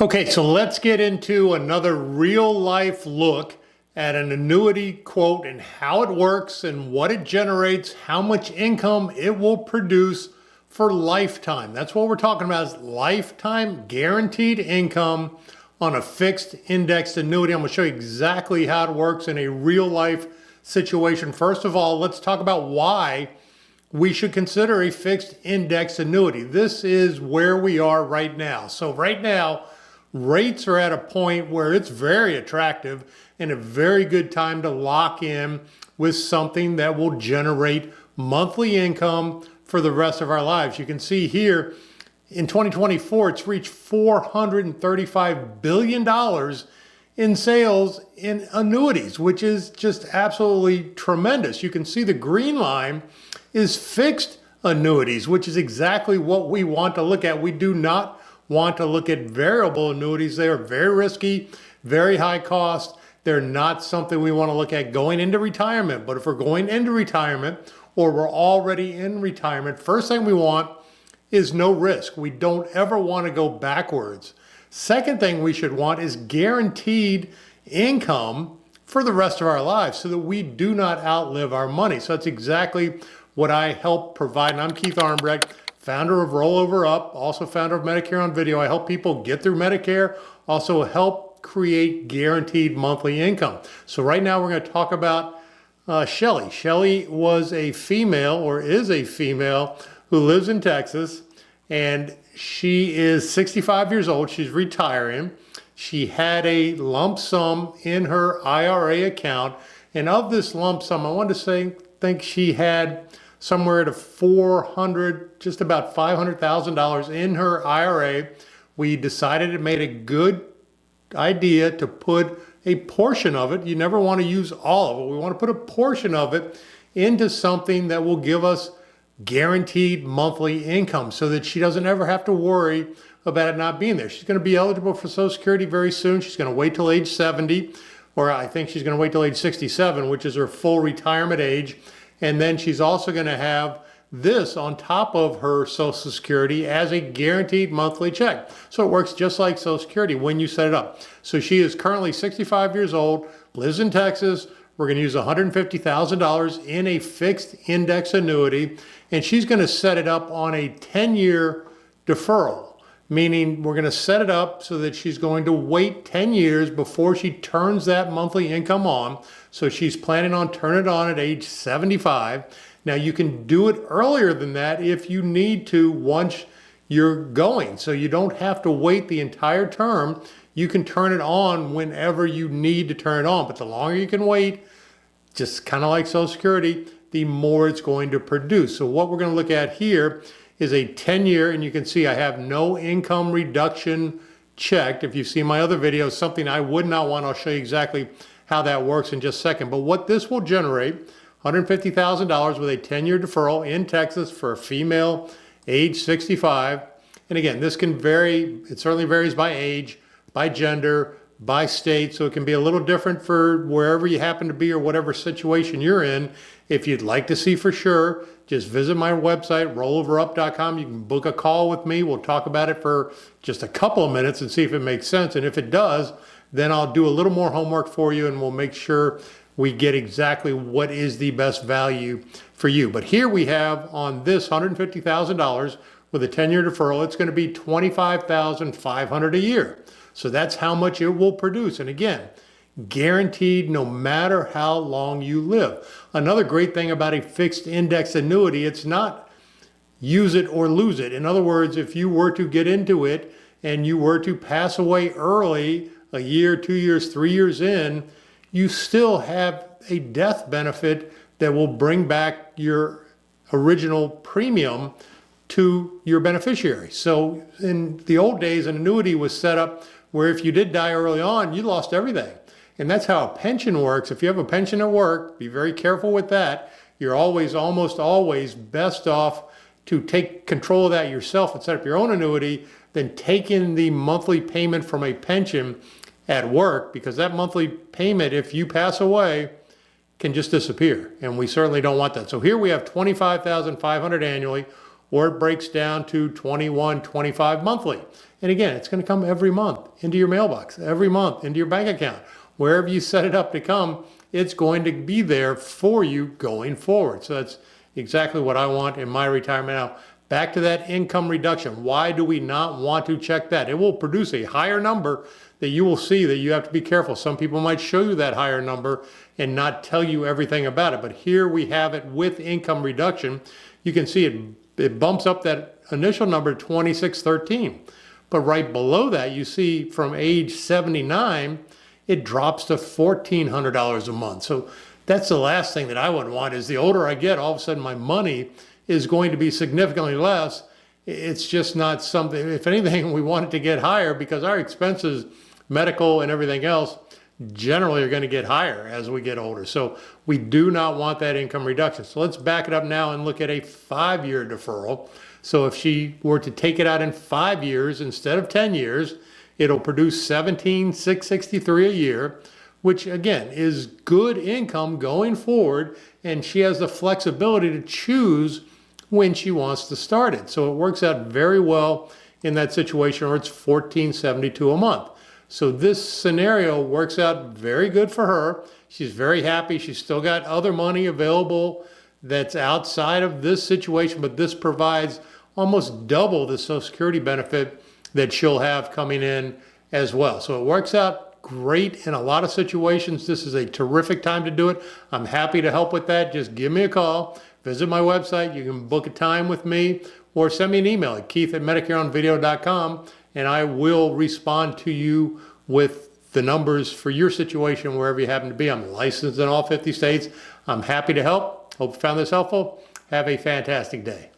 Okay, so let's get into another real life look at an annuity quote and how it works and what it generates, how much income it will produce for lifetime. That's what we're talking about, is lifetime guaranteed income on a fixed indexed annuity. I'm going to show you exactly how it works in a real life situation. First of all, let's talk about why we should consider a fixed indexed annuity. This is where we are right now. So right now, rates are at a point where it's very attractive and a very good time to lock in with something that will generate monthly income for the rest of our lives. You can see here in 2024, it's reached $435 billion in sales in annuities, which is just absolutely tremendous. You can see the green line is fixed annuities, which is exactly what we want to look at. We do not want to look at variable annuities. They are very risky, very high cost. They're not something we want to look at going into retirement. But if we're going into retirement or we're already in retirement, first thing we want is no risk. We don't ever want to go backwards. Second thing we should want is guaranteed income for the rest of our lives so that we do not outlive our money. So that's exactly what I help provide. And I'm Keith Armbrecht, founder of Rollover Up, also founder of Medicare on Video. I help people get through Medicare, also help create guaranteed monthly income. So right now we're going to talk about Shelly. Shelly was a female, or is a female, who lives in Texas, and she is 65 years old. She's retiring. She had a lump sum in her IRA account, and of this lump sum, I want to think she had somewhere to just about $500,000 in her IRA. We decided it made a good idea to put a portion of it. You never want to use all of it. We want to put a portion of it into something that will give us guaranteed monthly income so that she doesn't ever have to worry about it not being there. She's going to be eligible for Social Security very soon. She's going to wait till age 70, or I think she's going to wait till age 67, which is her full retirement age. And then she's also going to have this on top of her Social Security as a guaranteed monthly check. So it works just like Social Security when you set it up. So she is currently 65 years old, lives in Texas. We're going to use $150,000 in a fixed index annuity, and she's going to set it up on a 10-year deferral, meaning we're going to set it up so that she's going to wait 10 years before she turns that monthly income on. So she's planning on turning it on at age 75. Now you can do it earlier than that if you need to once you're going. So you don't have to wait the entire term. You can turn it on whenever you need to turn it on. But the longer you can wait, just kind of like Social Security, the more it's going to produce. So what we're going to look at here is a 10-year, and you can see I have no income reduction checked. If you've seen my other videos, something I would not want, I'll show you exactly how that works in just a second. But what this will generate, $150,000 with a 10-year deferral in Texas for a female age 65. And again, this can vary. It certainly varies by age, by gender, by state. So it can be a little different for wherever you happen to be or whatever situation you're in. If you'd like to see for sure, just visit my website, rolloverup.com. You can book a call with me. We'll talk about it for just a couple of minutes and see if it makes sense. And if it does, then I'll do a little more homework for you and we'll make sure we get exactly what is the best value for you. But here we have on this $150,000 with a 10-year deferral, it's going to be $25,500 a year. So that's how much it will produce. And again, guaranteed no matter how long you live. Another great thing about a fixed index annuity, it's not use it or lose it. In other words, if you were to get into it and you were to pass away early, a year, 2 years, 3 years in, you still have a death benefit that will bring back your original premium to your beneficiary. So in the old days, an annuity was set up where if you did die early on, you lost everything. And that's how a pension works. If you have a pension at work, be very careful with that. You're almost always best off to take control of that yourself and set up your own annuity than take in the monthly payment from a pension at work, because that monthly payment, if you pass away, can just disappear. And we certainly don't want that. So here we have $25,500 annually, or it breaks down to 21, 25 monthly. And again, it's going to come every month into your mailbox, every month into your bank account. Wherever you set it up to come, it's going to be there for you going forward. So that's exactly what I want in my retirement. Now, back to that income reduction. Why do we not want to check that? It will produce a higher number that you will see that you have to be careful. Some people might show you that higher number and not tell you everything about it. But here we have it with income reduction. You can see it bumps up that initial number 2613. But right below that, you see from age 79, it drops to $1,400 a month. So that's the last thing that I would want is the older I get, all of a sudden my money is going to be significantly less. It's just not something, if anything, we want it to get higher because our expenses, medical and everything else, generally are going to get higher as we get older. So we do not want that income reduction. So let's back it up now and look at a 5-year deferral. So if she were to take it out in 5 years instead of 10 years, it'll produce $17,663 a year, which again is good income going forward. And she has the flexibility to choose when she wants to start it. So it works out very well in that situation where it's $1,472 a month. So this scenario works out very good for her. She's very happy. She's still got other money available that's outside of this situation, but this provides almost double the Social Security benefit that she'll have coming in as well. So it works out great in a lot of situations. This is a terrific time to do it. I'm happy to help with that. Just give me a call. Visit my website. You can book a time with me or send me an email at keith@medicareonvideo.com, and I will respond to you with the numbers for your situation wherever you happen to be. I'm licensed in all 50 states. I'm happy to help. Hope you found this helpful. Have a fantastic day.